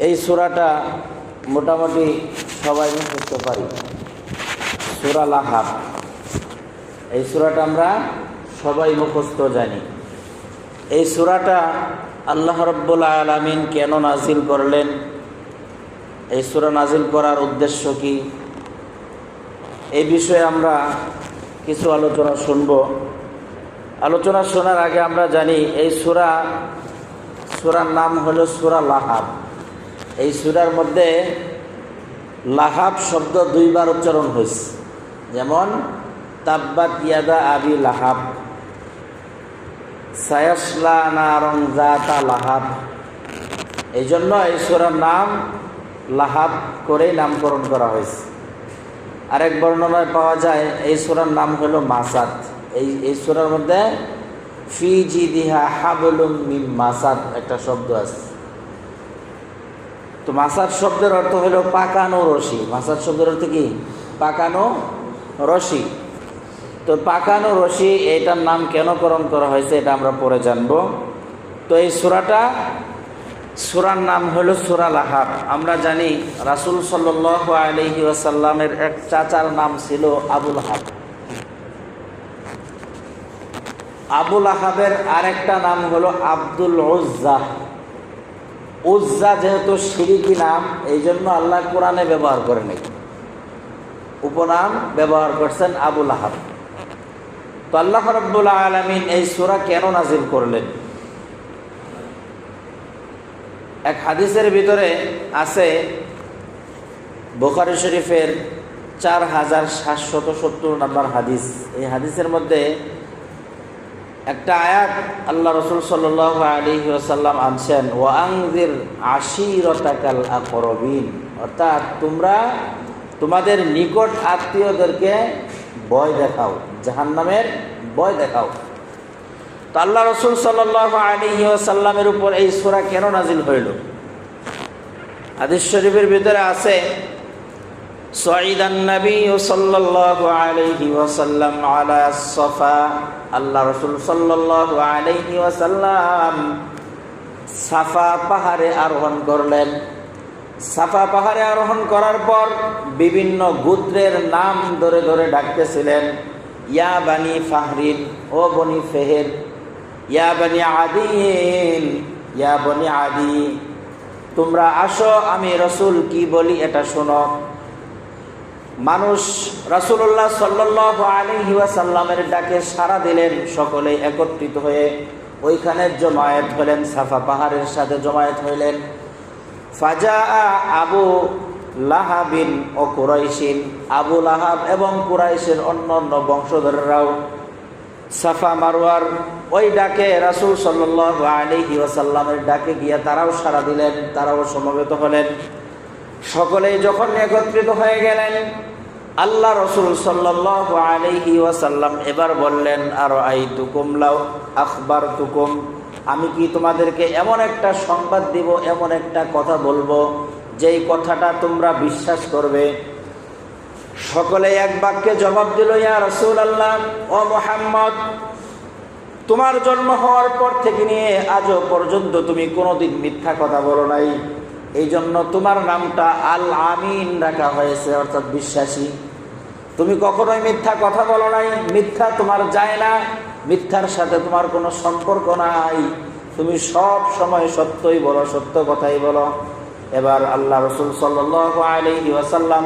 এই সূরাটা মোটামুটি সবাই মুখস্থ পারি। সূরা লাহাব, এই সূরাটা আমরা সবাই মুখস্থ জানি। এই সূরাটা আল্লাহ রাব্বুল আলামিন কেন নাজিল করলেন, এই সূরা নাজিল করার উদ্দেশ্য কি, এই বিষয়ে আমরা কিছু আলোচনা শুনব। আলোচনা শোনার আগে আমরা জানি এই সূরার নাম হলো সূরা লাহাব। এই সূরার মধ্যে লাহাব শব্দ দুইবার উচ্চারণ হয়েছে, যেমন তাব্বাত ইয়াদা আবি লাহাব, সায়াসলা নারন যাতা লাহাব। এই জন্য এই সূরার নাম লাহাব করেই নামকরণ করা হয়েছে। আরেক বর্ণনায় পাওয়া যায় এই সূরার নাম হলো মাসাদ। এই সূরার মধ্যে ফি জিদিহা হাবলুম মিন মাসাদ একটা শব্দ আছে। তো মাসাদ শব্দের অর্থ হলো পাকানো রশি। মাসাদ শব্দের অর্থ কি? পাকানো রশি। তো পাকানো রশি এটার নাম কেন করণ করা হয়েছে এটা আমরা পরে জানব। তো এই সূরার নাম হলো সূরা লাহাব। আমরা জানি রাসূল সাল্লাল্লাহু আলাইহি ওয়াসাল্লামের এক চাচার নাম ছিল আবু লাহাব। আবু লাহাবের আরেকটা নাম হলো আব্দুল উজ্জা। উজ্জা যেহেতু শিরকি নাম, এই জন্য আল্লাহ কোরআনে ব্যবহার করেন, উপনাম ব্যবহার করছেন আবু লাহাব। তো আল্লাহ রাব্বুল আলামিন এই সূরা কেন নাজিল করলেন? এক হাদিসের ভিতরে আছে, বুখারী শরীফের 4770 নম্বর হাদিস। এই হাদিসের মধ্যে একটা আয়াত আল্লাহ রাসূল সাল্লাল্লাহু আলাইহি ওয়াসাল্লাম আনছেন, ওয়া আনজির আশীরাতাকাল আকরাবিন, অর্থাৎ তোমরা তোমাদের নিকট আত্মীয়দেরকে ভয় দেখাও, জাহান্নামের ভয় দেখাও। তো আল্লাহ রাসূল সাল্লাল্লাহু আলাইহি ওয়াসাল্লামের উপর এই সূরা কেন নাজিল হইল? হাদিস শরীফের ভিতরে আছে, সাইদান নবী সাল্লাল্লাহু আলাইহি ওয়াসাল্লাম আলা সাফা, আল্লাহ রাসূল সাল্লাল্লাহু আলাইহি ওয়াসাল্লাম সাফা পাহাড়ে আরোহণ করলেন। সাফা পাহাড়ে আরোহণ করার পর বিভিন্ন গোত্রের নাম ধরে ধরে ডাকতেছিলেন, ইয়া বানি ফাহরিন, ও বনি ফেহের, ইয়া বানি আদিন, ইয়া বনি আদি, তোমরা আসো আমি রাসূল কি বলি এটা শোনো। মানুষ রাসূলুল্লাহ সাল্লাল্লাহু আলাইহি ওয়াসাল্লামের ডাকে সাড়া দিলেন, সকলে একত্রিত হয়ে ওইখানে জমায়েত হলেন, সাফা পাহাড়ের সাথে জমায়েত হইলেন। ফাজা আবু লাহাবিন ও কুরাইশিন, আবু লাহাব এবং কুরাইশের অন্যান্য বংশধররাও সাফা মারওয়ার ওই ডাকে, রাসূল সাল্লাল্লাহু আলাইহি ওয়াসাল্লামের ডাকে গিয়ে তারাও সাড়া দিলেন, তারাও সমবেত হলেন। সকলেই যখন একত্রিত হয়ে গেলেন, আল্লাহ রাসূল সাল্লাল্লাহু আলাইহি ওয়াসাল্লাম এবার বললেন, আরাআইতুকুম লাউ আখবারতুকুম, আমি কি তোমাদেরকে এমন একটা সংবাদ দিব, এমন একটা কথা বলবো যেই কথাটা তোমরা বিশ্বাস করবে। সকলে এক বাক্যে জবাব দিল, ইয়া রাসূলুল্লাহ, ও মুহাম্মদ, তোমার জন্ম হওয়ার পর থেকে নিয়ে আজও পর্যন্ত তুমি কোনোদিন মিথ্যা কথা বলো নাই, এই জন্য তোমার নামটা আল আমিন রাখা হয়েছে, অর্থাৎ বিশ্বাসী। তুমি কখনোই মিথ্যা কথা বলো নাই, মিথ্যা তোমার যায় না, মিথ্যার সাথে তোমার কোনো সম্পর্ক নাই, তুমি সব সময় সত্যই বলো, সত্য কথাই বলো। এবার আল্লাহ রাসূল সাল্লাল্লাহু আলাইহি ওয়াসাল্লাম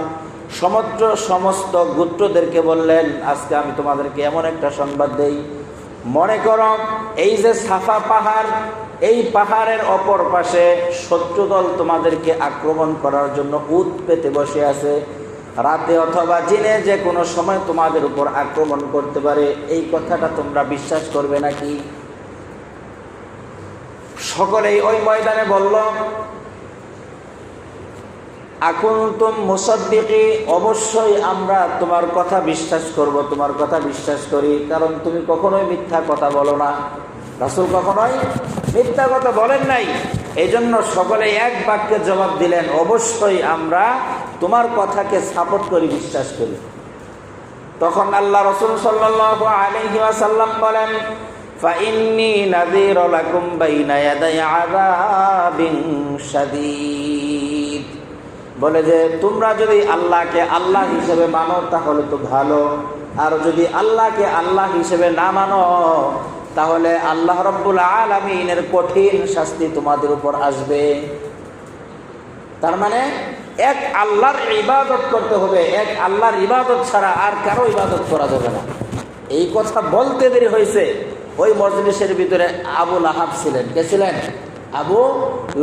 সমস্ত গোত্রদেরকে বললেন, আজকে আমি তোমাদেরকে এমন একটা সংবাদ দেই, মনে করো এই যে সাফা পাহাড়, এই পাহাড়ের অপর পাশে শত্রুদল তোমাদেরকে আক্রমণ করার জন্য উৎ পেতে বসে আছে, রাতে অথবা দিনে যে কোনো সময় তোমাদের উপর আক্রমণ করতে পারে, এই কথাটা তোমরা বিশ্বাস করবে নাকি? সকলেই ওই ময়দানে বলল, আকুনতুম মুসাদ্দিকি, অবশ্যই আমরা তোমার কথা বিশ্বাস করব, তোমার কথা বিশ্বাস করি, কারণ তুমি কখনোই মিথ্যা কথা বলো না। রাসূল কখনোই মিথ্যা কথা বলেন নাই, এই জন্য সকলে এক বাক্যে জবাব দিলেন, অবশ্যই আমরা তোমার কথাকে সাপোর্ট করি, বিশ্বাস করি। তখন আল্লাহ রাসূল সাল্লাল্লাহু আলাইহি ওয়াসাল্লাম বলেন, فإني نذير لكم بين يدي عذاب شديد বলে যে তোমরা যদি আল্লাহকে আল্লাহ হিসেবে মানো তাহলে তো ভালো, আর যদি আল্লাহকে আল্লাহ হিসেবে না মানো তাহলে আল্লাহ রাব্বুল আলামিনের কঠিন শাস্তি তোমাদের উপর আসবে। তার মানে এক আল্লাহর ইবাদত করতে হবে, এক আল্লাহর ইবাদত ছাড়া আর কারো ইবাদত করা যাবে না। এই কথা বলতে দেরি হয়েছে, ওই মজলিসের ভিতরে আবু লাহাব ছিলেন। কে ছিলেন? আবু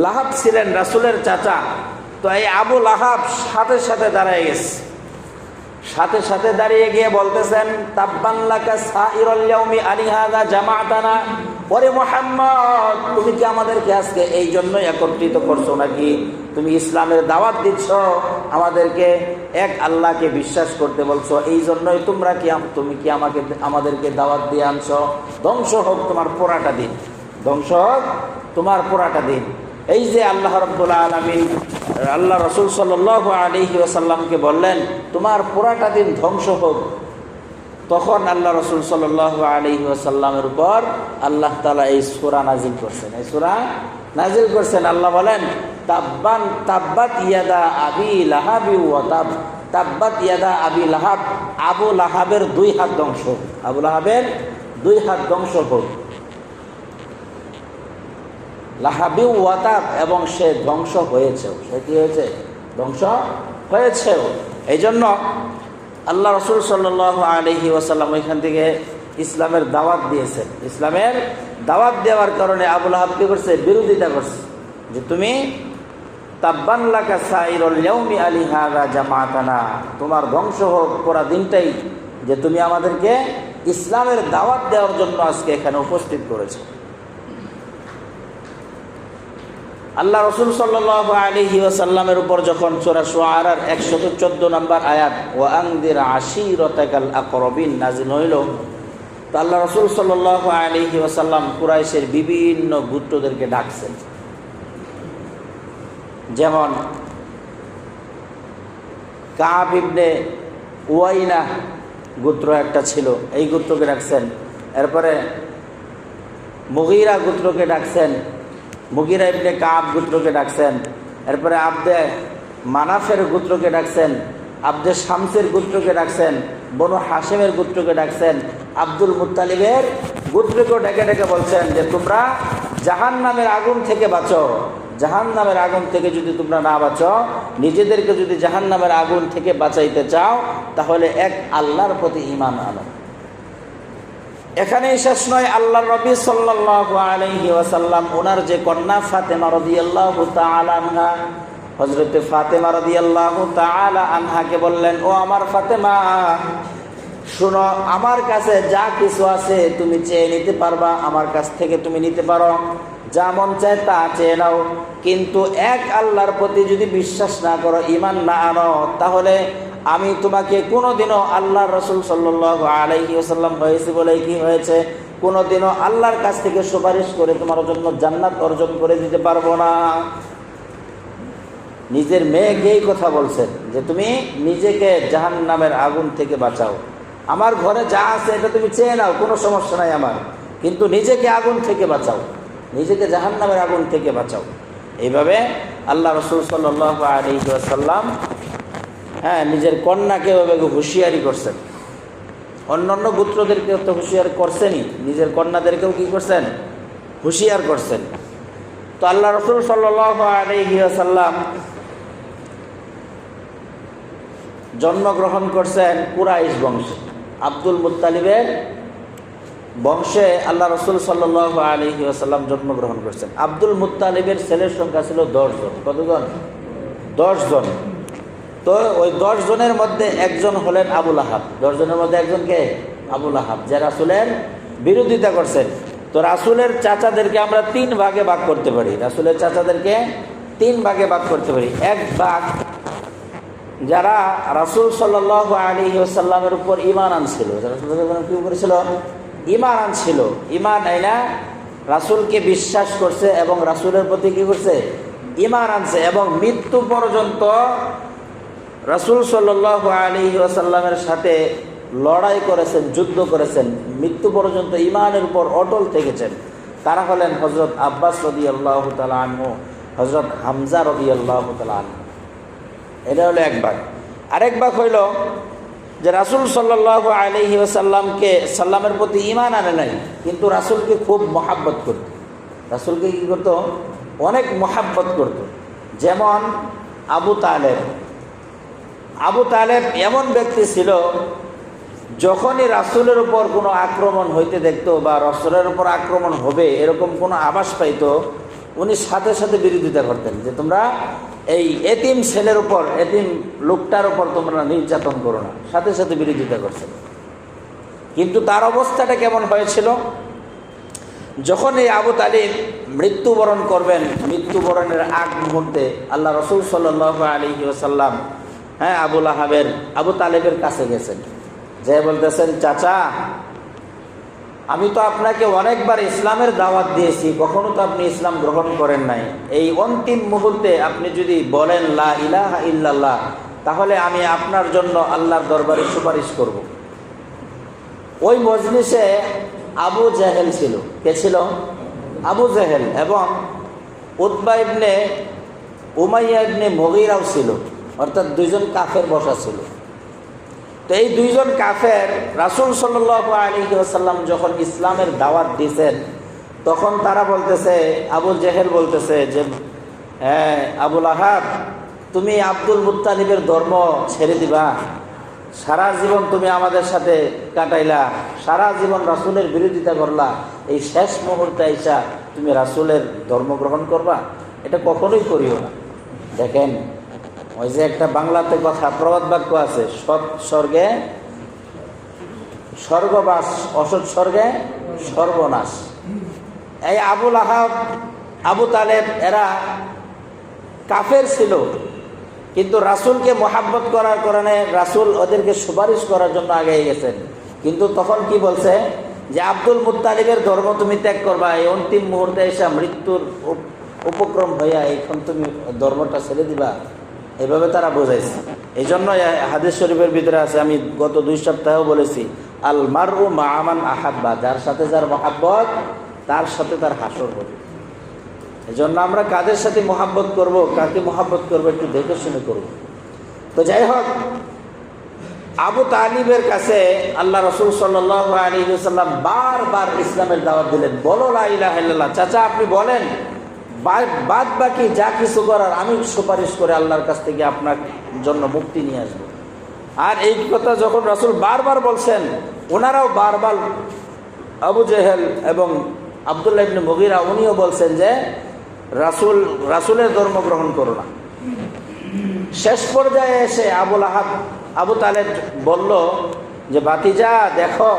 লাহাব ছিলেন, রাসূলের চাচা। তো এই আবু লাহাব সাথে সাথে দাঁড়িয়ে গেছে, সাথে সাথে দাঁড়িয়ে গিয়ে বলতেছেন, তাব্বান লাকা সাইরুল ইয়াউমি আলিহাযা জামাআতানা। ওরে মুহাম্মদ, তুমি কি আমাদেরকে আজকে এই জন্যই একত্রিত করছো নাকি? তুমি ইসলামের দাওয়াত দিচ্ছ, আমাদেরকে এক আল্লাহকে বিশ্বাস করতে বলছো, এই জন্যই তুমি কি আমাদেরকে দাওয়াত দিয়ে আনছো? ধ্বংস হোক তোমার পুরাটা দিন, ধ্বংস হোক তোমার পুরাটা দিন। এই যে আল্লাহ রাব্বুল আলামিন আল্লাহ রাসূল সাল্লাল্লাহু আলাইহি ওয়াসাল্লামকে বললেন তোমার পুরাটা দিন ধ্বংস হোক, তখন আল্লাহ রাসূল সাল্লাল্লাহু আলাইহি ওয়াসাল্লামের উপর আল্লাহ তাআলা এই সূরা নাজিল করছেন। এই সূরা নাজিল করছেন, আল্লাহ বলেন তাব্বাত ইয়াদা আবি লাহাব ওয়া তাব্বাত ইয়াদা আবি লাহাব। আবু লাহাবের দুই হাত ধ্বংস, আবু লাহাবের দুই হাত ধ্বংস হোক। লাহাবি ওয়াতাব, এবং সে ধ্বংস হয়েছেও। সে কি হয়েছে? ধ্বংস হয়েছেও। এই জন্য আল্লাহ রাসূল সাল্লাল্লাহু আলাইহি ওয়াসাল্লাম ওইখান থেকে ইসলামের দাওয়াত দিয়েছেন। ইসলামের দাওয়াত দেওয়ার কারণে আবু লাহাব কি করছে? বিরোধিতা করছে, যে তুমি তাব্বান লাকা সাইরুল ইয়াউমি আলিহাযা জামাআতানা, তোমার ধ্বংস হোক পুরা দিনটাই, যে তুমি আমাদেরকে ইসলামের দাওয়াত দেওয়ার জন্য আজকে এখানে উপস্থিত করেছো। আল্লাহ রাসূল সাল্লাল্লাহু আলাইহি ওয়াসাল্লামের উপর যখন সূরা শুআরার 114 নম্বর আয়াত ওয়া আনদির আশীরাতাকাল আকরাবিন নাযিল হইল, তো আল্লাহ রাসূল সাল্লাল্লাহু আলাইহি ওয়াসাল্লাম কুরাইশের বিভিন্ন গোত্রদেরকে ডাকছেন। যেমন কাব ইবনে উয়াইনা গোত্র একটা ছিল, এই গোত্রকে ডাকছেন। এরপরে মুগীরা গোত্রকে ডাকছেন, মুগীরা ইবনে কাব গোত্রকে ডাকছেন। এরপরে আব্দে মানাফের গোত্রকে ডাকছেন, আব্দে শামসের গোত্রকে ডাকছেন, বনু হাশেমের গোত্রকে ডাকছেন, আব্দুল মুত্তালিবের গোত্রকেও ডেকে ডেকে বলছেন যে তোমরা জাহান্নামের আগুন থেকে বাঁচো। জাহান্নামের আগুন থেকে যদি তোমরা না বাঁচো, নিজেদেরকে যদি জাহান্নামের আগুন থেকে বাঁচাইতে চাও, তাহলে এক আল্লাহর প্রতি ঈমান আনো। এখানেই শেষ নয়, আল্লাহর নবী সাল্লাল্লাহু আলাইহি ওয়াসাল্লাম ওনার যে কন্যা ফাতেমা রাদিয়াল্লাহু তাআলা আনহা, হযরত ফাতেমা রাদিয়াল্লাহু তাআলা আনহাকে বললেন, ও আমার ফাতেমা, শুনো, আমার কাছে যা কিছু আছে তুমি চেয়ে নিতে পারবা, আমার কাছ থেকে তুমি নিতে পারো, যা মন চায় তা চেয়ে নাও, কিন্তু এক আল্লাহর প্রতি যদি বিশ্বাস না করো, ঈমান না আনো, তাহলে আমি তোমাকে কোনোদিনও আল্লাহর রাসূল সাল্লাল্লাহু আলাইহি ওয়াসাল্লাম হয়েছে বলে কি হয়েছে, কোনোদিনও আল্লাহর কাছ থেকে সুপারিশ করে তোমার জন্য জান্নাত অর্জন করে দিতে পারবো না। নিজের মেয়েকেই কথা বলছেন যে তুমি নিজেকে জাহান্নামের আগুন থেকে বাঁচাও, আমার ঘরে যা আছে এটা তুমি চেয়ে নাও, কোনো সমস্যা নাই আমার, কিন্তু নিজেকে আগুন থেকে বাঁচাও, নিজেকে জাহান্নামের আগুন থেকে বাঁচাও। এইভাবে আল্লাহ রাসূল সাল্লাল্লাহু আলাইহি ওয়াসাল্লাম নিজের কন্যাকে ওইভাবে হুঁশিয়ারি করছেন। অন্যান্য গোত্রদেরকেও তো হুঁশিয়ার করছেনই, নিজের কন্যাদেরকেও কি করছেন? হুঁশিয়ার করছেন। তো আল্লাহ রাসূল সাল্লাল্লাহু আলাইহি ওয়াসাল্লাম জন্মগ্রহণ করছেন কুরাইশ বংশে, আব্দুল মুত্তালিবের বংশে আল্লাহ রাসূল সাল্লাল্লাহু আলাইহি ওয়াসাল্লাম জন্মগ্রহণ করছেন। আব্দুল মুত্তালিবের ছেলের সংখ্যা ছিল 10 জন। কতজন? 10 জন। তো ওই 10 জনের মধ্যে একজন হলেন আবু লাহাব। 10 জনের মধ্যে একজনকে আবু লাহাব, যে রাসূলের বিরোধিতা করছেন। তো রাসূলের চাচাদেরকে আমরা 3 ভাগে ভাগ করতে পারি, রাসূলের চাচাদেরকে 3 ভাগে ভাগ করতে পারি। এক ভাগ যারা রাসূল সাল্লাল্লাহু আলাইহি ওয়াসাল্লামের উপর ঈমান আনছিল, যারা রাসূলের কি করেছিল? ঈমান আনছিল। ঈমান আইনা রাসূলকে বিশ্বাস করছে এবং রাসূলের প্রতি কি করছে? ঈমান আনছে, এবং মৃত্যু পর্যন্ত রাসূল সাল্লাল্লাহু আলাইহি ওয়াসাল্লামের সাথে লড়াই করেছেন, যুদ্ধ করেছেন, মৃত্যু পর্যন্ত ঈমানের উপর অটল থেকেছেন। তারা হলেন হযরত আব্বাস রাদিয়াল্লাহু তাআলা আনহু, হযরত হামজা রাদিয়াল্লাহু তাআলা আনহু। এটা হলো এক ভাগ। আরেক ভাগ হইল যে রাসূল সাল্লাল্লাহু আলাইহি ওয়াসাল্লামকে সাল্লামের প্রতি ঈমান আনে নাই, কিন্তু রাসূলকে খুব মহাব্বত করত। রাসূলকে কী করতো? অনেক মহাব্বত করত। যেমন আবু তালেব। আবু তালেব এমন ব্যক্তি ছিল, যখনই রাসূলের উপর কোনো আক্রমণ হইতে দেখতো বা রাসূলের উপর আক্রমণ হবে এরকম কোনো আভাস পাইতো, উনি সাথে সাথে বিরোধিতা করতেন যে তোমরা এই এতিম ছেলের উপর, এতিম লোকটার উপর তোমরা নির্যাতন করো না, সাথে সাথে বিরোধিতা করছেন। কিন্তু তার অবস্থাটা কেমন হয়েছিল? যখন এই আবু তালিব মৃত্যুবরণ করবেন, মৃত্যুবরণের আগ মুহূর্তে আল্লাহ রাসূল সাল্লাল্লাহু আলাইহি ওয়াসাল্লাম আবু তালেবের কাছে গেছেন, যে বলতেছেন, চাচা আমি তো আপনাকে অনেকবার ইসলামের দাওয়াত দিয়েছি, কখনো তো আপনি ইসলাম গ্রহণ করেন নাই। এই অন্তিম মুহূর্তে আপনি যদি বলেন লা ইলাহা ইল্লাল্লাহ, তাহলে আমি আপনার জন্য আল্লাহর দরবারে সুপারিশ করব। ওই মজলিসে আবু জাহেল ছিল। কে ছিল? আবু জাহেল। এবং উতবা ইবনে উমাইয়া ইবনে মুগীরাও ছিল, অর্থাৎ দুইজন কাফের বসা ছিল। তো এই দুইজন কাফের রাসূল সাল্লাল্লাহু আলাইহি ওয়াসাল্লাম যখন ইসলামের দাওয়াত দিয়েছেন, তখন তারা বলতেছে, আবু জাহেল বলতেছে যে, হ্যাঁ আবুল আহাব, তুমি আব্দুল মুত্তালিবের ধর্ম ছেড়ে দিবা? সারা জীবন তুমি আমাদের সাথে কাটাইলা, সারা জীবন রাসূলের বিরোধিতা করলা, এই শেষ মুহূর্তে আইসা তুমি রাসূলের ধর্ম গ্রহণ করবা? এটা কখনোই করিও না। দেখেন, ওই যে একটা বাংলাতে কথা, প্রবাদ বাক্য আছে, সৎ স্বর্গে স্বর্গবাস, অসৎ স্বর্গে সর্বনাশ। এই আবুল আহাব, আবু তালেব এরা কাফের ছিল, কিন্তু রাসূলকে মহাব্বত করার কারণে রাসূল ওদেরকে সুপারিশ করার জন্য আগে গেছেন। কিন্তু তখন কি বলছে যে আব্দুল মুত্তালিবের ধর্ম তুমি ত্যাগ করবা, এই অন্তিম মুহূর্তে এসে মৃত্যুর উপক্রম হইয়া এখন তুমি ধর্মটা ছেড়ে দিবা, এভাবে তারা বোঝাইছে। এই জন্য হাদিস শরীফের ভিতরে আছে, আমি গত 2 সপ্তাহেও বলেছি, আল মারউ মা মান আহাব্বা, যার সাথে যার মহাব্বত তার সাথে তার হাসর হবে। এই জন্য আমরা কাদের সাথে মহাব্বত করব, কাকে মহাব্বত করবো একটু দেখে শুনে করব। তো যাই হোক, আবু তালিবের কাছে আল্লাহ রাসূল সাল্লাল্লাহু আলাইহি ওয়াসাল্লাম বারবার ইসলামের দাওয়াত দিলেন, বলো লা ইলাহা ইল্লাল্লাহ। চাচা আপনি বলেন, বাদ বাকি যা কিছু করার আমি সুপারিশ করে আল্লাহর কাছ থেকে আপনার জন্য মুক্তি নিয়ে আসব। আর এই কথা যখন রাসূল বারবার বলছেন, ওনারাও বারবার, আবু জাহেল এবং আব্দুল্লাহ ইবনে মুগীরা উনিও বলছেন যে রাসূলের ধর্ম গ্রহণ করো না। শেষ পর্যায়ে এসে আবু তালেব বলল যে, ভাতিজা দেখো,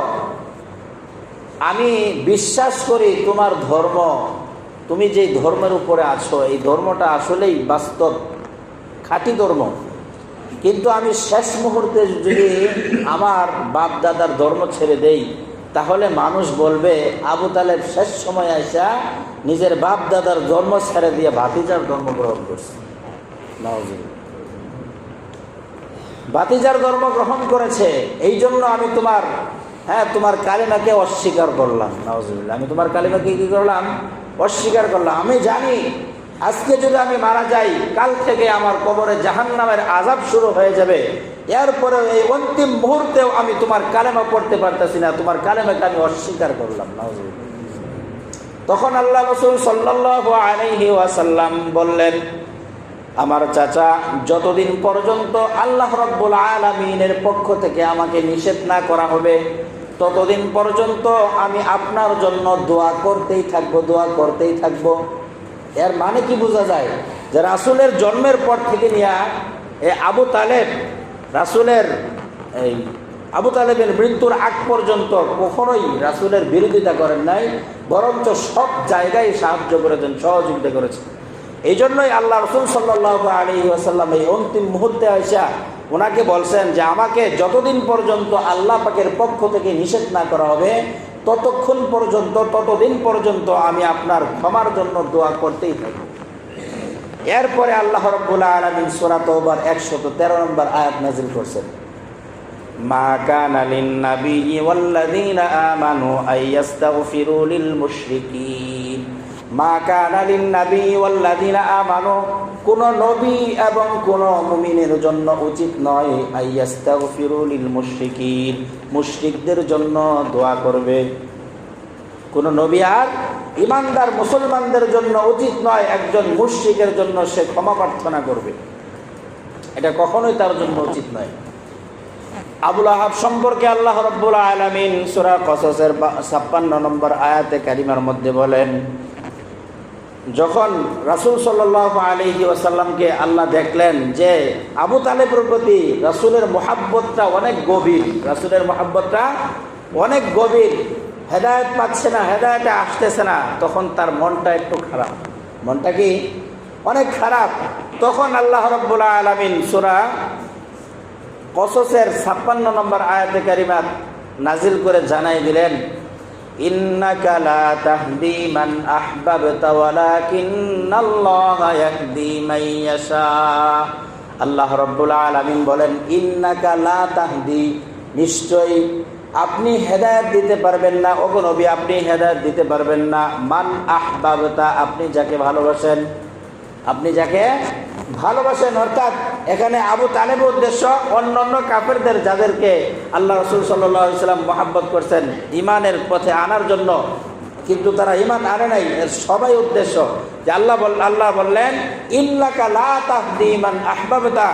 আমি বিশ্বাস করি তোমার ধর্ম, তুমি যেই ধর্মের উপরে আছো এই ধর্মটা আসলেই বাস্তব খাঁটি ধর্ম, কিন্তু আমি শেষ মুহূর্তে যদি আমার বাপ দাদার ধর্ম ছেড়ে দেই, তাহলে মানুষ বলবে আবু তালেব শেষ সময় আইসা নিজের বাপ দাদার ধর্ম ছেড়ে দিয়ে ভাতিজার ধর্ম গ্রহণ করছে। নাউজুবিল্লাহ। ভাতিজার ধর্ম গ্রহণ করেছে, এই জন্য আমি তোমার কালিমাকে অস্বীকার করলাম। নাউজুবিল্লাহ। আমি তোমার কালিমাকে কি করলাম? অস্বীকার করলাম। আমি জানি আজকে যদি আমি মারা যাই, কাল থেকে আমার কবরে জাহান্নামের আযাব শুরু হয়ে যাবে, এরপরে এই অন্তিম মুহূর্তেও আমি তোমার কালেমা পড়তে পারতেছি না, তোমার কালেমাকে আমি অস্বীকার করলাম। নাউজুবিল্লাহ। তখন আল্লাহ রাসূল সাল্লাল্লাহু আলাইহি ওয়াসাল্লাম বললেন, আমার চাচা, যতদিন পর্যন্ত আল্লাহ রাব্বুল আলামিনের পক্ষ থেকে আমাকে নিষেধ না করা হবে, ততদিন পর্যন্ত আমি আপনার জন্য দোয়া করতেই থাকবো। এর মানে কি বোঝা যায়? যে রাসূলের জন্মের পর থেকে নিয়ে আবু তালেবের মৃত্যুর আগ পর্যন্ত কখনোই রাসূলের বিরোধিতা করেন নাই, বরঞ্চ সব জায়গায় সাহায্য করেছেন, সহযোগিতা করেছেন। এই জন্যই আল্লাহ রাসূল সাল্লাল্লাহু আলাইহি ওয়াসাল্লাম এই অন্তিম মুহূর্তে আইসা ওনাকে বলছেন যে আমাকে যতদিন পর্যন্ত আল্লাহ পাকের পক্ষ থেকে নিষেধ না করা হবে, ততদিন পর্যন্ত আমি আপনার ক্ষমার জন্য দোয়া করতেই থাকব। এরপরে আল্লাহ রাব্বুল আলামিন সূরা তাওবার 113 নম্বর আয়াত নাযিল করছেন, মা কানা লিন-নাবিয়্যি ওয়াল্লাযীনা আমানু আইয়াস্তাগফিরু লিল মুশরিকিন। মা কানা লিন-নাবিয়্যি ওয়াল্লাযীনা আমানু, কোন নবী এবং কোন মুমিনের জন্য উচিত নয় আইয়াস্তাগফিরু লিল মুশরিকিন, মুশরিকদের জন্য দোয়া করবে। কোন নবী আর ঈমানদার মুসলমানদের জন্য উচিত নয় একজন মুশরিকের জন্য সে ক্ষমা প্রার্থনা করবে, এটা কখনোই তার জন্য উচিত নয়। আবুল আহাব সম্পর্কে আল্লাহ রাব্বুল আলামিন সূরা কসসের 56 নম্বর আয়াতে কারিমার মধ্যে বলেন, যখন রাসূল সাল্লাল্লাহু আলাইহি ওয়াসাল্লামকে আল্লাহ দেখলেন যে আবু তালেবের প্রতি রাসূলের মুহাব্বতটা অনেক গভীর, রাসূলের মুহাব্বতটা অনেক গভীর, হেদায়েত পাচ্ছে না, হেদায়েতে আসতেছে না, তখন তার মনটা একটু খারাপ, মনটা কি অনেক খারাপ। তখন আল্লাহ রাব্বুল আলামিন সূরা কসসের 56 নম্বর আয়াতে কারিমা নাজিল করে জানাই দিলেন, ইন্নাকা লা তাহদি মান আহবাবতা ওয়ালাকিন্নাল্লাহা ইয়াহদি মান ইয়াশা। আল্লাহ রাব্বুল আলামিন বলেন, ইন্নাকা লা তাহদি, নিশ্চয়ই আপনি হেদায়েত দিতে পারবেন না, ওগো নবী আপনি হেদায়েত দিতে পারবেন না, মান আহবাবতা, আপনি যাকে ভালোবাসেন, আপনি যাকে ভালোবাসেন। অর্থাৎ এখানে আবু তালেবের উদ্দেশ্য অন্যান্য কাফেরদের যাদেরকে আল্লাহ রাসূল সাল্লাল্লাহু আলাইহি ওয়াসাল্লাম মহব্বত করছেন ঈমানের পথে আনার জন্য, কিন্তু তারা ঈমান আনে নাই, এর সবাই উদ্দেশ্য যে আল্লাহ বললেন ইন্নাকা লা তাহদি মান আহবাবতা,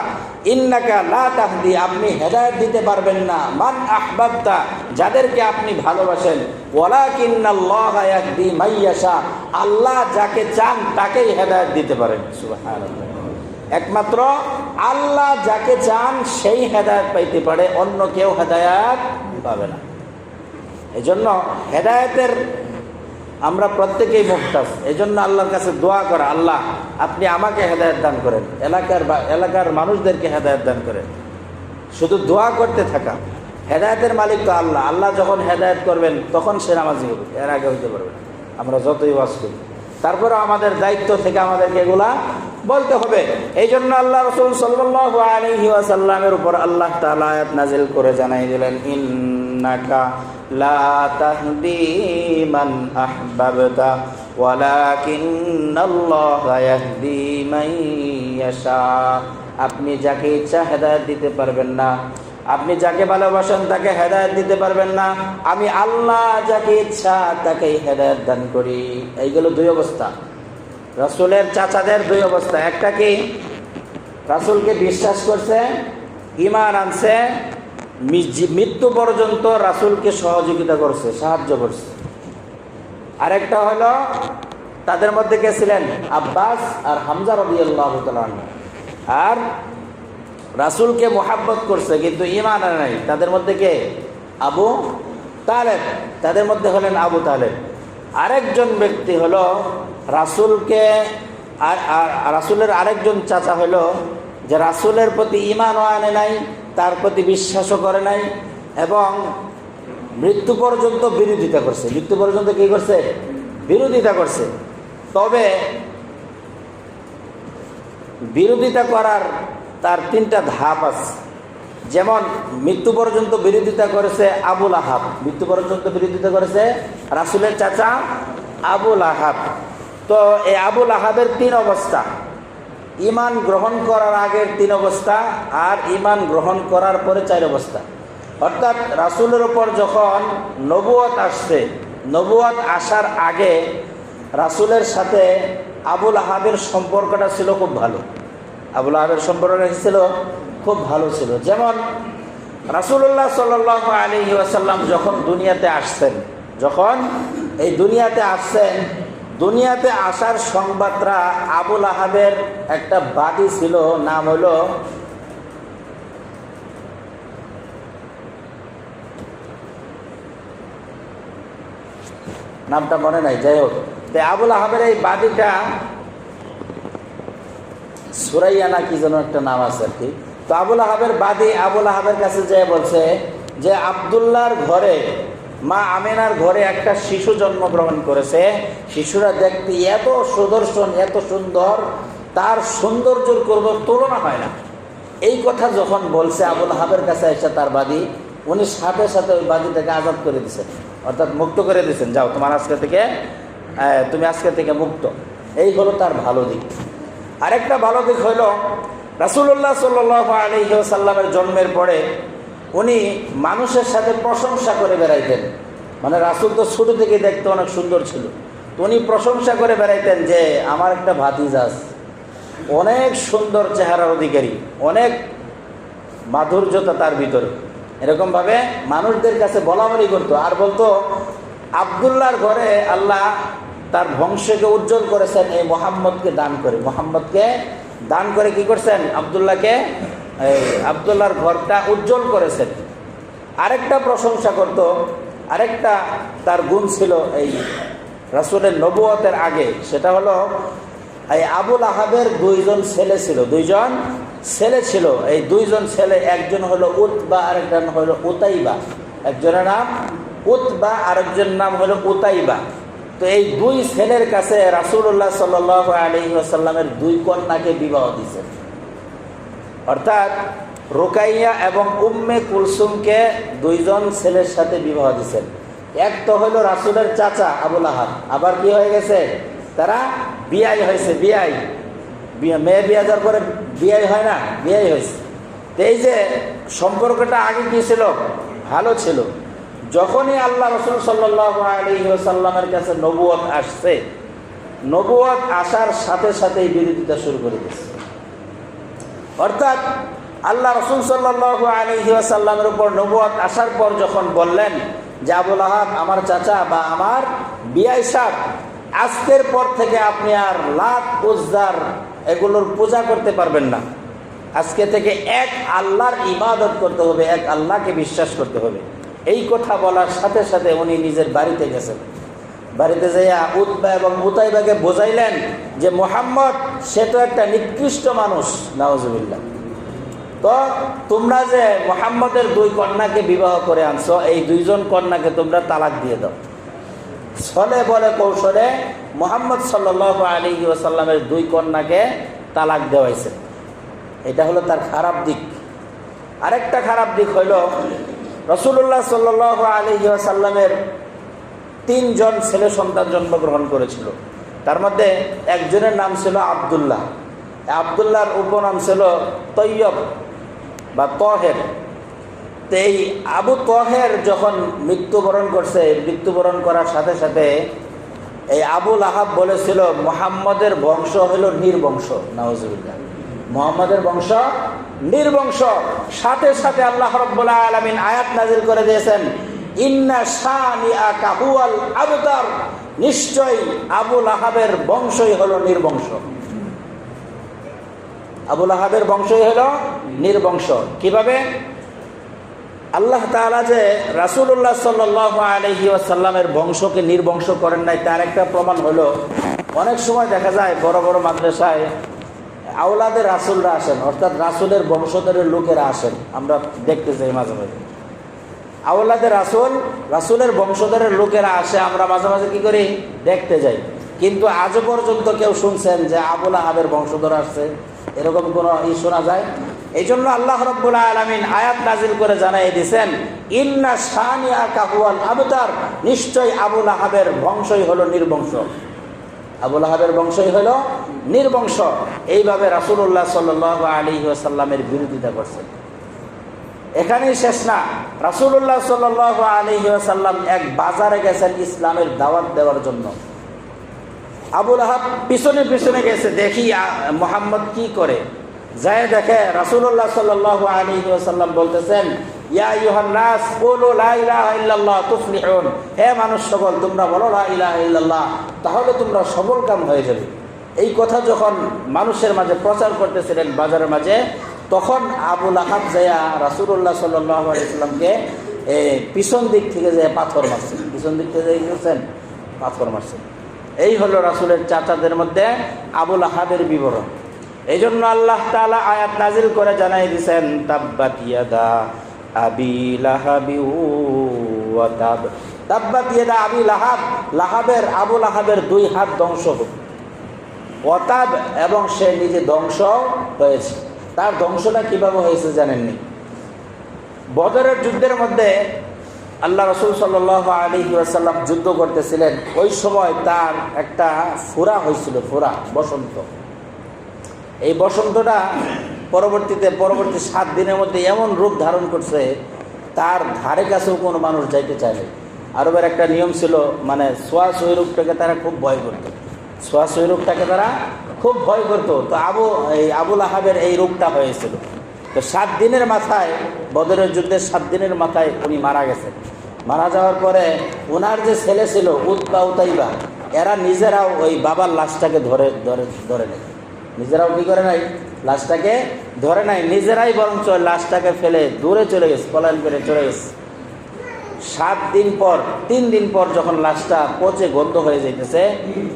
ইন্নাকা লা তাহদি, আপনি হেদায়েত দিতে পারবেন না, মান আহবাবতা, যাদেরকে আপনি ভালোবাসেন, ওয়ালাকিন্নাল্লাহা ইয়াহদি মান ইয়াশা, আল্লাহ যাকে চান তাকেই হেদায়েত দিতে পারেন। সুবহানাল্লাহ, একমাত্র আল্লাহ যাকে চান সেই হেদায়েত পাইতে পারে, অন্য কেউ হেদায়েত পাবে না। এজন্য হেদায়েতের আমরা প্রত্যেকেই মুহতাজ, এজন্য আল্লাহর কাছে দোয়া করা, আল্লাহ আপনি আমাকে হেদায়েত দান করেন, এলাকার মানুষদেরকে হেদায়েত দান করেন, শুধু দোয়া করতে থাকা। হেদায়েতের মালিক তো আল্লাহ, আল্লাহ যখন হেদায়েত করবেন তখন সে নামাজি হবে, এর আগে হইতে পারবে না। আমরা যতই ওয়াজ করি তারপরে আমাদের দায়িত্ব থেকে আমাদেরকে এগুলা বলতে হবে। এই জন্য আল্লাহ রাসূল সাল্লাল্লাহু আলাইহি ওয়াসাল্লামের উপর আল্লাহ তাআলা আয়াত নাযিল করে জানাই দিলেন, ইন্নাকা লা তাহদি মান আহবাবতা ওয়ালাকিন্নাল্লাহা ইয়াহদি মান ইয়াশা, আপনি যাকে ইচ্ছা হেদায়েত দিতে পারবেন না, আপনি যাকে ভালোবাসেন তাকে হেদায়েত দিতে পারবেন না, আমি আল্লাহ যাকে ইচ্ছা তাকেই হেদায়েত দান করি। এইগুলো দুই অবস্থা, রাসূলের চাচাদের দুই অবস্থা। একটা কি, রাসূলকে বিশ্বাস করছে, ঈমান আনছে, মৃত্যু পর্যন্ত রাসূলকে সহযোগিতা করছে, সাহায্য করছে। আরেকটা হলো তাদের মধ্যে কে ছিলেন, আব্বাস আর হামজা রাদিয়াল্লাহু তাআলা আনহু, আর রাসূলকে মুহাব্বত করছে কিন্তু ঈমান আনে নাই, তাদের মধ্যে কে, আবু তালেব, তাদের মধ্যে হলেন আবু তালেব। আরেকজন ব্যক্তি হলো রাসূলকে, রাসূলের আরেকজন চাচা হলো যে রাসূলের প্রতি ঈমানও আনে নাই, তার প্রতি বিশ্বাসও করে নাই, এবং মৃত্যু পর্যন্ত বিরোধিতা করছে। মৃত্যু পর্যন্ত কি করছে, বিরোধিতা করছে। তবে বিরোধিতা করার তার তিনটা ধাপ আছে। যেমন মৃত্যু পর্যন্ত বিরোধিতা করেছে আবুল আহাব, মৃত্যু পর্যন্ত বিরোধিতা করেছে রাসূলের চাচা আবুল আহাব। তো এই আবুল আহাবের তিন অবস্থা, ঈমান গ্রহণ করার আগের তিন অবস্থা, আর ঈমান গ্রহণ করার পরে চার অবস্থা। অর্থাৎ রাসূলের উপর যখন নবুয়ত আসছে, নবুয়ত আসার আগে রাসূলের সাথে আবুল আহাবের সম্পর্কটা ছিল খুব ভালো, আবুল আহাবের সম্পর্কটা ছিল খুব ভালো ছিল। যেমন রাসূলুল্লাহ সাল্লাল্লাহু আলাইহি ওয়াসাল্লাম যখন দুনিয়াতে আসছেন, যখন এই দুনিয়াতে আসছেন, দুনিয়াতে আসার সংবাদটা আবুল আহাবের একটা বাদী ছিল, নাম হলো নামটা মনে নাই, যাই হোক, আবুল আহাবের এই বাদীটা সুরাইয়া না কি যেন একটা নাম আছে আর কি। তো আবুল আহাবের বাদী আবুল আহাবের কাছে যেয়ে বলছে যে আব্দুল্লাহর ঘরে, মা আমেনার ঘরে একটা শিশু জন্মগ্রহণ করেছে, শিশুরা দেখতে এত সুদর্শন, এত সুন্দর, তার সৌন্দর্যের কোনো তুলনা হয় না। এই কথা যখন বলছে আবুল আহাবের কাছে এসে তার বাদী, উনি সাথে সাথে ওই বাদীটাকে আজাদ করে দিয়েছেন, অর্থাৎ মুক্ত করে দিয়েছেন, যাও তুমি আজকে থেকে মুক্ত। এই হলো তার ভালো দিক। আরেকটা ভালো দিক হইল, রাসূলুল্লাহ সাল্লাল্লাহু আলাইহি ওয়াসাল্লামের জন্মের পরে উনি মানুষের সাথে প্রশংসা করে বেড়াইতেন। মানে রাসূল তো ছোট থেকে দেখতে অনেক সুন্দর ছিল, তো উনি প্রশংসা করে বেড়াইতেন যে আমার একটা ভাতিজা আছে, অনেক সুন্দর চেহারার অধিকারী, অনেক মাধুর্যতা তার ভিতরে। এরকমভাবে মানুষদের কাছে বলা বলি করতো, আর বলতো আব্দুল্লাহর ঘরে আল্লাহ তার বংশকে উজ্জ্বল করেছেন এই মুহাম্মদকে দান করে। মুহাম্মদকে দান করে কি করছেন? আব্দুল্লাহকে, আব্দুল্লাহর ঘরটা উজ্জ্বল করেছেন। আরেকটা প্রশংসা করত, আরেকটা তার গুণ ছিল এই রাসূলের নবুয়তের আগে, সেটা হলো এই আবুল আহাবের দুইজন ছেলে ছিল। এই দুইজন ছেলে, একজন হলো উতবা, আরেকজন হলো উতাইবা। একজনের নাম উতবা, আরেকজনের নাম হলো উতাইবা। তো এই দুই ছেলের কাছে রাসূলুল্লাহ সাল্লাল্লাহু আলাইহি ওয়াসাল্লামের দুই কন্যাকে বিবাহ দিয়েছেন। অর্থাৎ রুকাইয়া এবং উম্মে কুলসুমকে দুইজন ছেলের সাথে বিবাহ দিয়েছেন। এক তো হলো রাসূলের চাচা আবুল আহাব, আবার কি হয়ে গেছে? তারা বিয়াই হয়েছে। মেয়ে বিয়া যাওয়ার পরে বিয়াই হয় না, বিয়াই হয়েছে। তো এই যে সম্পর্কটা আগে কি ছিল? ভালো ছিল। যখনই আল্লাহ রাসূল সাল্লাল্লাহু আলাইহি ওয়াসাল্লামের কাছে নবুয়ত আসছে, নবুয়ত আসার সাথে সাথেই বিরোধিতা শুরু করে দিয়েছে। অর্থাৎ আল্লাহ রাসূল সাল্লাল্লাহু আলাইহি ওয়াসাল্লামের উপর নবুয়ত আসার পর যখন বললেন যে আবুল আহাব আমার চাচা বা আমার বিয়াই সাহেব, আজকের পর থেকে আপনি আর লাত উজ্জার এগুলোর পূজা করতে পারবেন না, আজকে থেকে এক আল্লাহর ইবাদত করতে হবে, এক আল্লাহকে বিশ্বাস করতে হবে। এই কথা বলার সাথে সাথে উনি নিজের বাড়িতে গেছেন। বাড়িতে যাইয়া উতবা এবং উতাইবাকে বোঝাইলেন যে মুহাম্মদ সে তো একটা নিকৃষ্ট মানুষ, নাউজুবিল্লাহ। তো তোমরা যে মুহাম্মদের দুই কন্যাকে বিবাহ করে আনছো, এই দুইজন কন্যাকে তোমরা তালাক দিয়ে দাও। ছলে বলে কৌশলে মুহাম্মদ সাল্লাল্লাহু আলাইহি ওয়াসাল্লামের দুই কন্যাকে তালাক দেওয়াইছে। এটা হলো তার খারাপ দিক। আরেকটা খারাপ দিক হইল, রাসূলুল্লাহ সাল্লাল্লাহু আলাইহি ওয়াসাল্লামের তিনজন ছেলে সন্তান জন্মগ্রহণ করেছিল। তার মধ্যে একজনের নাম ছিল আব্দুল্লাহ, আব্দুল্লাহর উপনাম ছিল তৈয়ব বা তহের। তো এই আবু তহের যখন মৃত্যুবরণ করছে, মৃত্যুবরণ করার সাথে সাথে এই আবুল আহাব বলেছিল মুহাম্মদের বংশ হলো নির্বংশ, নাউজুবিল্লাহ, মুহাম্মদের বংশ নির্বংশ। সাথে সাথে আল্লাহ রাব্বুল আলামিন আয়াত নাজিল করে দিয়েছেন, ইন্না শানিআকা হুয়াল আবতার, নিশ্চয়ই আবুল আহাবের বংশই হলো নির্বংশ। আবুল আহাবের বংশই হলো নির্বংশ। কিভাবে? আল্লাহ তাআলা যে রাসূলুল্লাহ সাল্লাল্লাহু আলাইহি ওয়াসাল্লামের বংশকে নির্বংশ করেন নাই, তার একটা প্রমাণ হলো, অনেক সময় দেখা যায় বড় বড় মাদ্রাসায় আওলাদের রাসূলরা আসেন, অর্থাৎ রাসূলের বংশধরের লোকেরা আসেন, আমরা দেখতে যাই মাঝে মাঝে। আওলাদের রাসূল, রাসূলের বংশধরের লোকেরা আসে, আমরা মাঝে মাঝে কি করি? দেখতে যাই। কিন্তু আজও পর্যন্ত কেউ শুনছেন যে আবুল আহাবের বংশধর আসছে? এরকম কোনো শোনা যায়? এই জন্য আল্লাহ রাব্বুল আলামিন আয়াত নাজিল করে জানাই দিয়েছেন, ইন্না শানিআকা হুয়াল আবতার, নিশ্চয় আবুল আহাবের বংশই হলো নির্বংশ। আবুল আহাবের বংশই হলো নির্বংশ। এইভাবে রাসূলুল্লাহ সাল্লাল্লাহু আলাইহি ওয়াসাল্লামের বিরোধিতা করছেন। এখানেই শেষ না, রাসূলুল্লাহ সাল্লাল্লাহু আলাইহি ওয়াসাল্লাম এক বাজারে গেছেন ইসলামের দাওয়াত দেওয়ার জন্য। আবুল আহাব পিছনে পিছনে গেছে, দেখি মুহাম্মদ কি করে। যায় দেখে রাসূলুল্লাহ সাল্লাল্লাহু আলাইহি ওয়াসাল্লাম বলতেছেন, ইয়া আইয়ুহান নাস কুলু লা ইলাহা ইল্লাল্লাহ তুফলিহুন, হে মানুষ সকল তোমরা বলো লা ইলাহা ইল্লাল্লাহ, তাহলে তোমরা সফলকাম হয়ে যাবে। এই কথা যখন মানুষের মাঝে প্রচার করতেছিলেন বাজারের মাঝে, তখন আবুল আহাব যায়া রাসূলুল্লাহ সাল্লাল্লাহু আলাইহি ওয়াসাল্লামকে পিছন দিক থেকে যে পাথর মারছেন, পিছন দিক থেকে গেছেন পাথর মারছেন। এই হলো রাসূলের চাচাদের মধ্যে আবুল আহাবের বিবরণ। এই জন্য আল্লাহ তাআলা আয়াত নাজিল করে জানাই দিয়েছেন, তাব্বাত ইয়াদা আবি লাহাবি ওয়া তাব, তাব্বাত ইয়াদা আবি লাহাব, লাহাবের আবুল আহাবের দুই হাত ধ্বংস হোক, ওয়া তাব, এবং সে নিজে ধ্বংস হয়েছে। তার ধ্বংসটা কিভাবে হয়েছে জানেননি? বদরের যুদ্ধের মধ্যে আল্লাহ রাসূল সাল্লাল্লাহু আলাইহি ওয়াসাল্লাম যুদ্ধ করতেছিলেন। ওই সময় তার একটা ফোঁড়া হয়েছিল, ফোঁড়া, বসন্ত। এই বসন্তটা পরবর্তী 7 দিনের মধ্যে এমন রূপ ধারণ করছে, তার ধারে কাছেও কোনো মানুষ যাইতে চায় না। আরবের একটা নিয়ম ছিল, মানে ছোঁয়াছুঁই রোগটাকে তারা খুব ভয় করত, ছোঁয়াছুঁই রোগটাকে তারা খুব ভয় করত। তো আবুল আহাবের এই রোগটা হয়েছিল। তো 7 দিনের মাথায়, বদরের যুদ্ধের 7 দিনের মাথায় উনি মারা গেছেন। মারা যাওয়ার পরে ওনার যে ছেলে ছিল উতবা উতাইবা, এরা নিজেরাও ওই বাবার লাশটাকে ধরে নেয়। নিজেরাও কি করে নাই, লাশটাকে ধরে নাই, নিজেরাই বরঞ্চ লাশটাকে ফেলে দূরে চলে গেছে, পলায়ন করে চলে গেছে। 7 দিন পর, 3 দিন পর যখন লাশটা পচে গন্ধ হয়ে যাইতেছে,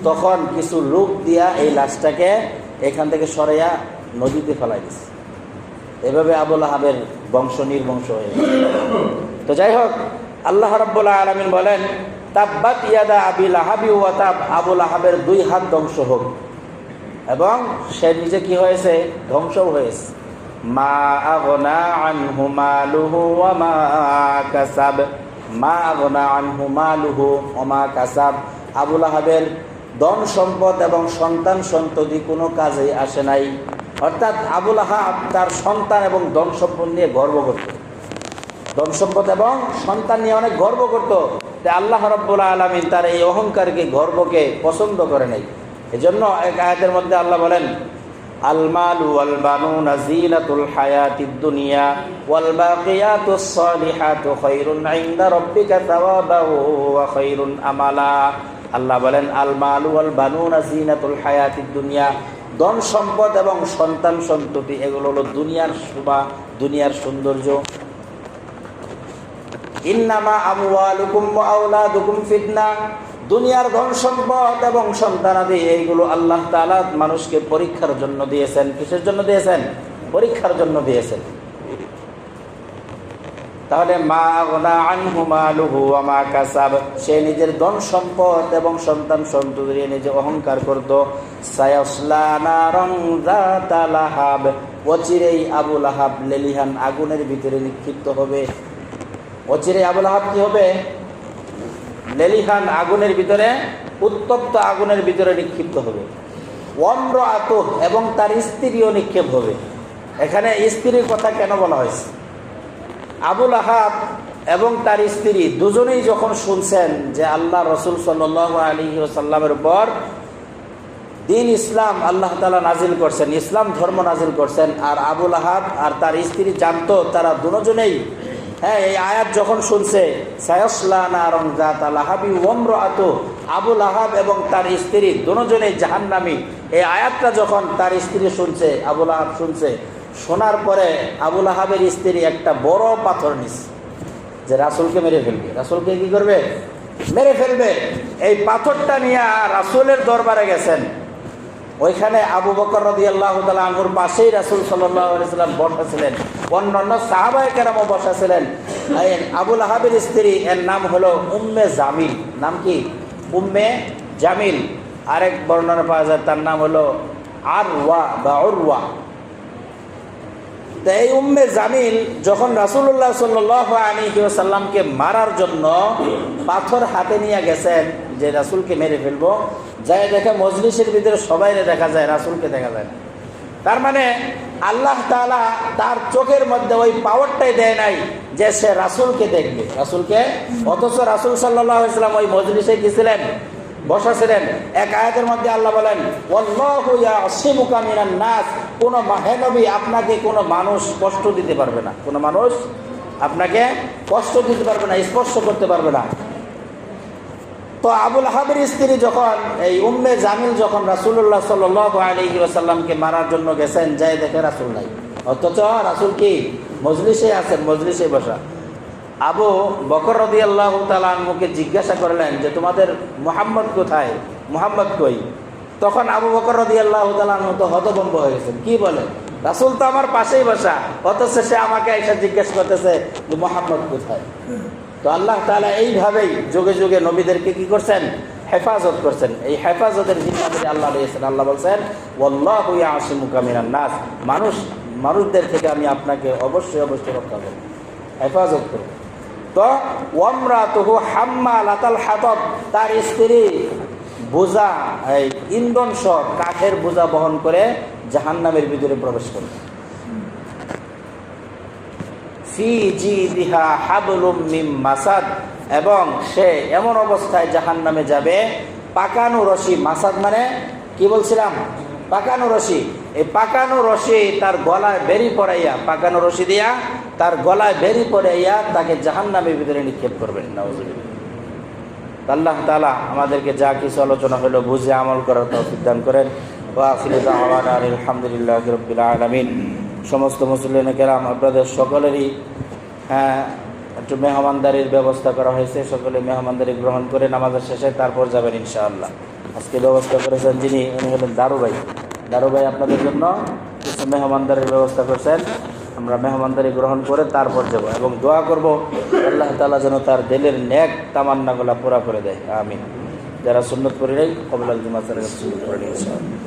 তখন কিছু লোক দিয়া এই লাশটাকে এখান থেকে সরাইয়া নদীতে ফেলাই দিছে। এভাবে আবুল আহাবের বংশ নির্বংশ হয়ে গেছে। তো যাই হোক, আল্লাহ রাব্বুল আলামিন বলেন, তাব্বাত ইয়াদা আবি লাহাবি ওয়া তাব, আবুল আহাবের 2 হাত ধ্বংস হোক, এবং সে নিজে কি হয়েছে, ধ্বংসও হয়েছে। মা আগনা আনহু মালুহু ওয়া মা কাসাব, মা আগনা আনহু মালুহু ওয়া মা কাসাব, আবুল আহাবের ধন সম্পদ এবং সন্তান সন্ততি কোনো কাজেই আসে নাই। অর্থাৎ আবুল আহাব তার সন্তান এবং ধন সম্পদ নিয়ে গর্ব করত, ধন সম্পদ এবং সন্তান নিয়ে অনেক গর্ব করত। আল্লাহ রাব্বুল আলামিন তার এই অহংকারকে, গর্বকে পছন্দ করে নাই। এজন্য এক আয়াতের মধ্যে আল্লাহ বলেন, আল মালু ওয়াল বানুনা যিনাতুল হায়াতিদ দুনিয়া ওয়াল বাকিয়াতুস সালিহাতু খায়রুন ইনদা রাব্বিকা সাওয়াবাও ওয়া খায়রুন আমালা। আল্লাহ বলেন, আল মালু ওয়াল বানুনা যিনাতুল হায়াতিদ দুনিয়া, ধন সম্পদ এবং সন্তান সন্ততি এগুলো হলো দুনিয়ার শোভা, দুনিয়ার সৌন্দর্য। ইন্নামা আমওয়ালুকুম ওয়া আওলাদুকুম ফিতনা, দুনিয়ার ধন সম্পদ এবং সন্তানাদি এইগুলো আল্লাহ তাআলা মানুষকে পরীক্ষার জন্য দিয়েছেন। কিসের জন্য দিয়েছেন? পরীক্ষার জন্য দিয়েছেন। তাহলে মা আগনা আনহু মালুহু ওয়া মা কাসাব, সে নিজের ধন সম্পদ এবং সন্তান সন্ততি নিয়ে নিজে অহংকার করত। সায়াসলা নারান যাতা লাহাব, অচিরেই আবুল আহাব লেলিহান আগুনের ভিতরে নিক্ষিপ্ত হবে। অচিরে আবুল আহাব কি হবে? লেলিহান আগুনের ভিতরে, উত্তপ্ত আগুনের ভিতরে নিক্ষিপ্ত হবে। ওয়ামরাআত, এবং তার স্ত্রীও নিক্ষেপ হবে। এখানে স্ত্রীর কথা কেন বলা হয়েছে? আবুল আহাব এবং তার স্ত্রী দুজনেই যখন শুনছেন যে আল্লাহ রসুল সাল্লাল্লাহু আলাইহি ওয়াসাল্লামের উপর দিন ইসলাম আল্লাহ তাআলা নাজিল করছেন, ইসলাম ধর্ম নাজিল করছেন, আর আবুল আহাব আর তার স্ত্রী জানতো, তারা দুজনেই এই আয়াত যখন শুনছে, সায়াসলা নারান যাতা লাহাবি ওয়া ইমরাআতু, আবুল আহাব এবং তার স্ত্রী দুজনেই জাহান্নামী, এই আয়াতটা যখন তার স্ত্রী শুনছে, আবুল আহাব শুনছে, শোনার পরে আবুল আহাবের স্ত্রী একটা বড় পাথর নিছে, যে রাসূলকে মেরে ফেলবে। রাসূলকে কি করবে? মেরে ফেলবে। এই পাথরটা নিয়ে রাসূলের দরবারে গেছেন। ওইখানে আবু বকর রাদিয়াল্লাহু তাআলা আনহুর পাশেই রাসূল সাল্লাল্লাহু আলাইহি ওয়াসাল্লাম বসা ছিলেন, অন্যান্য সাহাবায়ে কেরামও বসা ছিলেন। আবুল আহাবের স্ত্রী, এর নাম হলো উম্মে জামিল। নাম কি? উম্মে জামিল। আরেক বর্ণনা পাওয়া যায় তার নাম হলো আরওয়া বা উরওয়া। তো এই উম্মে জামিল যখন রাসূলুল্লাহ সাল্লাল্লাহু আলাইহি ওয়াসাল্লামকে মারার জন্য পাথর হাতে নিয়ে গেছেন, যে রাসূলকে মেরে ফেলবো, যায় দেখে মজলিসের ভিতরে সবাইরে দেখা যায়, রাসূলকে দেখা যায় না। তার মানে আল্লাহ তাআলা তার চোখের মধ্যে ওই পাওয়ারটাই দেয় নাই যে সে রাসূলকে দেখবে, রাসূলকে। অথচ রাসূল সাল্লাল্লাহু আলাইহি ওয়াসাল্লাম ওই মজলিসে কি ছিলেন? বসা ছিলেন। এক আয়াতের মধ্যে আল্লাহ বলেন, ওয়াল্লাহু ইয়াসিমুকা মিনান নাস, কোন নবী আপনাকে কোনো মানুষ কষ্ট দিতে পারবে না, কোনো মানুষ আপনাকে কষ্ট দিতে পারবে না, স্পর্শ করতে পারবে না। তো আবুল আহাবের স্ত্রী যখন, এই উম্মে জামিল যখন রাসূলুল্লাহ সাল্লাল্লাহু আলাইহি ওয়াসাল্লামকে মারার জন্য গেছেন, যায় দেখে রাসূল নাই। অথচ রাসূল কি মজলিসে আছেন, মজলিসে বসা। আবু বকর রাদিয়াল্লাহু তাআলা আনহুকে জিজ্ঞাসা করলেন যে তোমাদের মুহাম্মদ কোথায়, মুহাম্মদ কই? তখন আবু বকর রাদিয়াল্লাহু তাআলা আনহু তো হতভম্ব হয়ে গেছেন। কি বলে? রাসূল তো আমার পাশেই বসা, অথচ সে আমাকে এসে জিজ্ঞেস করতেছে যে মুহাম্মদ কোথায়। তো আল্লাহ তাআলা এইভাবেই যুগে যুগে নবীদেরকে কি করছেন? হেফাজত করছেন। এই হেফাজতের জিম্মাদারি আল্লাহ দিয়েছেন। আল্লাহ বলছেন, ওয়াল্লাহু ইয়াসিমুকা মিনান নাস, মানুষদের থেকে আমি আপনাকে অবশ্যই অবশ্যই রক্ষা করব, হেফাজত করব। তো ওয়ামরাতুহু হাম্মালাতাল হাতাব, তার স্ত্রী বোঝা, এই ইন্ধন সহ কাঠের বোঝা বহন করে জাহান্নামের ভিতরে প্রবেশ করবে। ফি জিদিহা হাবলুম মিন মাসাদ, এবং সে এমন অবস্থায় জাহান্নামে যাবে পাকানো রশি, মাসাদ মানে কি বলছিলাম, পাকানো রশি, এই পাকানো রশি তার গলায় বেরি পড়াইয়া, পাকানো রশি দিয়া তার গলায় বেরি পড়াইয়া তাকে জাহান্নামের ভিতরে নিক্ষেপ করবেন। নাউজুবিল্লাহ। আল্লাহ তাআলা আমাদেরকে যা কিছু আলোচনা হলো বুঝে আমল করার তৌফিক দান করেন। ওয়া আখিরু দাওয়ানা আলহামদুলিল্লাহি রাব্বিল আলামিন। সমস্ত মুসলিম কেরাম, আপনাদের সকলেরই একটু মেহমানদারির ব্যবস্থা করা হয়েছে, সকলে মেহমানদারি গ্রহণ করে নামাজের শেষে তারপর যাবেন ইনশাআল্লাহ। আজকে ব্যবস্থা করেছেন যিনি, উনি হলেন দারু ভাই। দারু ভাই আপনাদের জন্য কিছু মেহমানদারির ব্যবস্থা করছেন। আমরা মেহমানদারি গ্রহণ করে তারপর যাব এবং দোয়া করব আল্লাহ তাআলা যেন তার দিলের নেক তামান্নাগুলো পুরা করে দেয়। আমিন। যারা সুন্নত পড়ে নেই কবলাল জুমা সালাত সুন্নত পড়ে ইনশাআল্লাহ।